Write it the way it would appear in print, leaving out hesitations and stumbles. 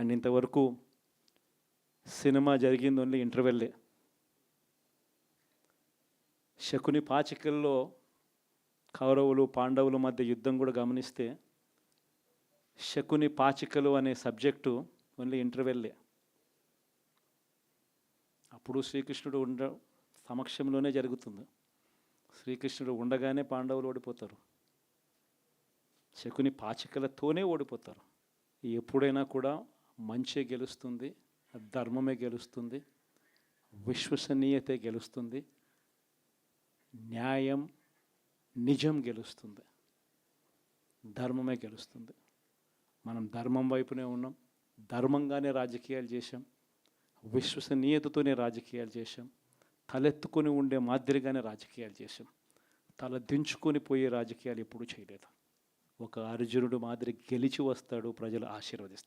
And ఇంతవరకు cinema జరిగింది only ఇంటర్వెల్లే. Shakuni పాచికల్లో కౌరవులు పాండవుల మధ్య యుద్ధం కూడా గమనిస్తే శకుని పాచికలు అనే సబ్జెక్టు ఓన్లీ ఇంటర్వెల్లే. అప్పుడు శ్రీకృష్ణుడు సమక్షంలోనే జరుగుతుంది. శ్రీకృష్ణుడు ఉండగానే పాండవులు ఓడిపోతారు, శకుని పాచికలతోనే ఓడిపోతారు. ఎప్పుడైనా కూడా మంచే గెలుస్తుంది, ధర్మమే గెలుస్తుంది, విశ్వసనీయతే గెలుస్తుంది, న్యాయం నిజం గెలుస్తుంది, ధర్మమే గెలుస్తుంది. మనం ధర్మం వైపునే ఉన్నాం, ధర్మంగానే రాజకీయాలు చేశాం, విశ్వసనీయతతోనే రాజకీయాలు చేశాం, తలెత్తుకొని ఉండే మాదిరిగానే రాజకీయాలు చేశాం. తల దించుకొని పోయే రాజకీయాలు ఎప్పుడూ చేయలేదు. ఒక అర్జునుడు మాదిరి గెలిచి వస్తాడు, ప్రజలు ఆశీర్వదిస్తారు.